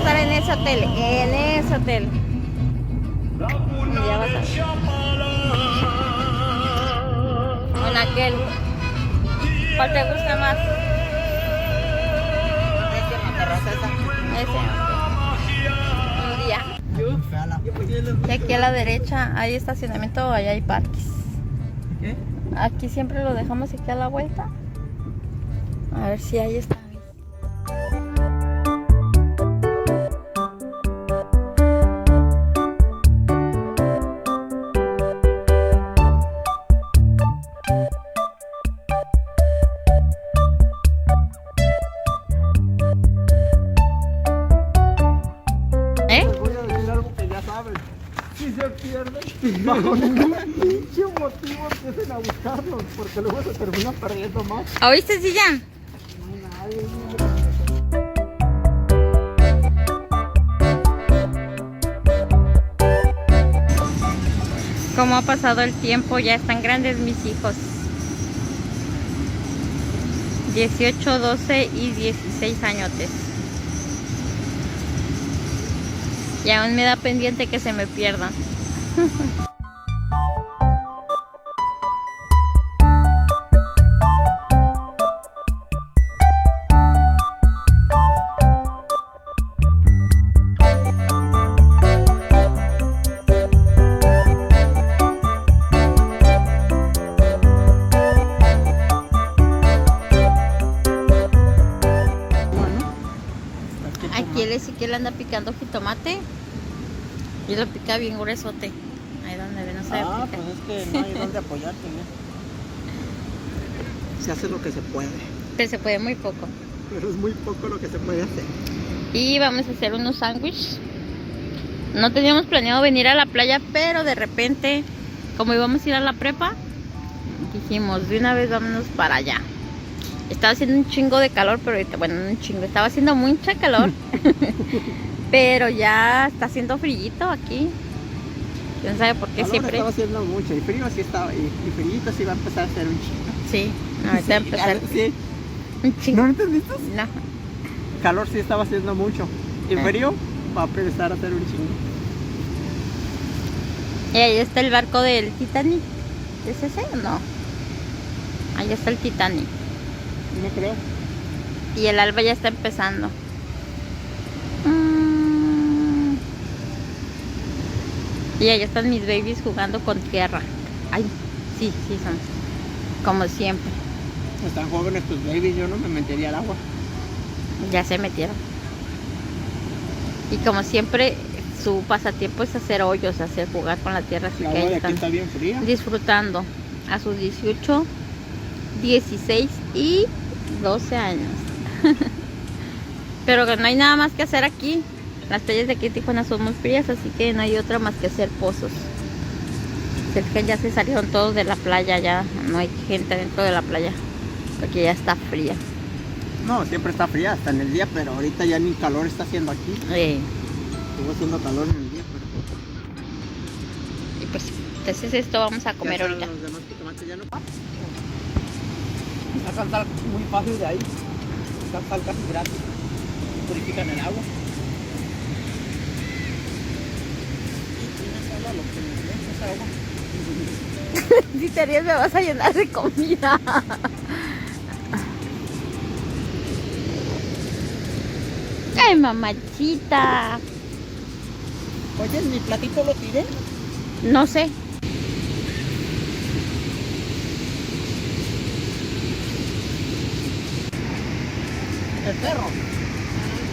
estar en ese hotel. En ese hotel. Ya vas a ver. En aquel. ¿Cuál te gusta más? Ese. Un día. Y aquí a la derecha hay estacionamiento, allá hay parques. ¿Qué? Aquí siempre lo dejamos aquí a la vuelta. A ver si ahí está. Les voy a decir algo que ya saben. Si se pierden, bajo ningún pinche motivo empiecen a buscarlos, porque luego se terminan perdiendo más. ¿Oíste, Sillán? No hay nadie. ¿Cómo ha pasado el tiempo? Ya están grandes mis hijos. 18, 12 y 16 añotes. Y aún me da pendiente que se me pierdan. Aquí el Ezequiel anda picando jitomate y lo pica bien gruesote. Ahí donde ve, no se pica. Pues es que no hay donde apoyarte, ¿no? Se hace lo que se puede, Pero se puede muy poco. pero es muy poco lo que se puede hacer. Y vamos a hacer unos sándwiches. No teníamos planeado venir a la playa, pero de repente, como íbamos a ir a la prepa, dijimos, de una vez vámonos para allá. Estaba haciendo un chingo de calor, pero ahorita, bueno, no un chingo, estaba haciendo mucha calor. Pero ya está haciendo frillito aquí. ¿Quién sabe por qué Calor siempre? estaba haciendo mucho, y frío sí estaba, y frío sí va a empezar a hacer un chingo. Sí, ahorita va a empezar Sí. un chingo. ¿No lo entendiste? No. Calor sí estaba haciendo mucho, y frío va a empezar a hacer un chingo. Y ahí está el barco del Titanic. ¿Es ese o no? Ahí está el Titanic. No creo. Y el alba ya está empezando. Y ahí están mis babies jugando con tierra. Ay, sí, sí son. Como siempre. Están jóvenes tus babies, yo no me metería al agua. Ya se metieron. Y como siempre, su pasatiempo es hacer hoyos, hacer jugar con la tierra. Así El que agua ahí de aquí están está bien fría. disfrutando a sus 18, 16 y 12 años. Pero que no hay nada más que hacer aquí. Las playas de aquí en Tijuana son muy frías, así que no hay otra más que hacer pozos. Se fijan, ya se salieron todos de la playa, ya no hay gente dentro de la playa, porque ya está fría. No, siempre está fría hasta en el día, pero ahorita ya ni calor está haciendo aquí. Estuvo haciendo calor en el día, pero Y pues, entonces esto vamos a comer ya ahorita. los demás jitomates ya no pasan. Sacan sal muy fácil de ahí. Sacan sal casi gratis. Purifican el agua. Si te ríes me vas a llenar de comida. Ay, mamachita. Oye, ¿mi platito lo tiré? No sé. El perro.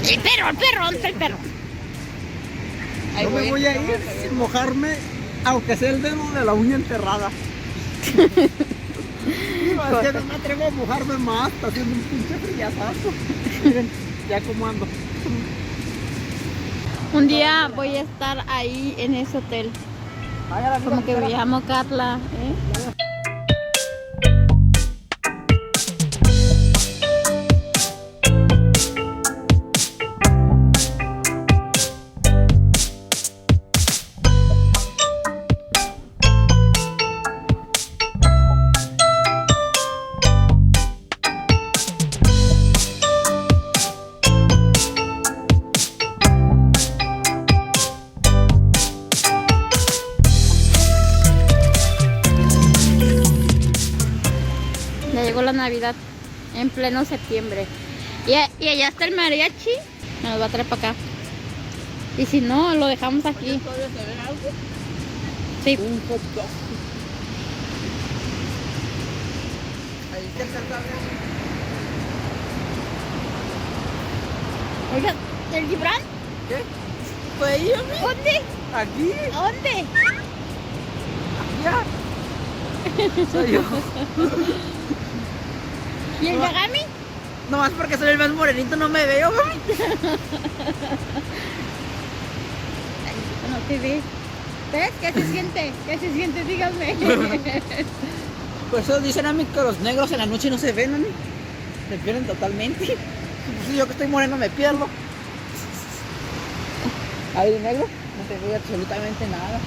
El perro, ¿dónde está el perro? No me voy a ir sin mojarme, aunque sea el dedo de la uña enterrada. Digo, es que no me atrevo a mojarme más, está haciendo un pinche frillazazo. Miren, ya como ando. Un día voy a estar ahí en ese hotel. Como que me llamo Carla, ¿eh? Navidad en pleno septiembre. Y allá está el mariachi. Nos va a traer para acá. Y si no, lo dejamos aquí. ¿Todavía se ve algo? Sí. Un hot dog. Ahí se alcanza a ver. Oiga, ¿el Gibran? ¿Qué? ¿Fue ahí, amigo? ¿Dónde? ¿Aquí? ¿Dónde? ¿Ya? Soy yo. ¿Y el Yagami? Nomás porque soy el más morenito no me veo, mami. No te ves. ¿Ves? ¿Qué se siente? ¿Qué se siente? Dígame. Por eso dicen a mí que los negros en la noche no se ven, mami. Se pierden totalmente. Pues si yo que estoy moreno me pierdo. Ahí de negro no se ve absolutamente nada.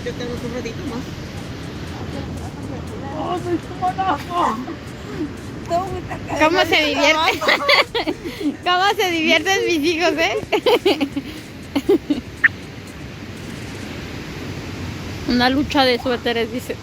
Yo tengo un ratito más. ¡Oh, soy tu manazo! ¿Cómo se divierte? ¿Cómo se divierten mis hijos, Una lucha de suéteres, dice.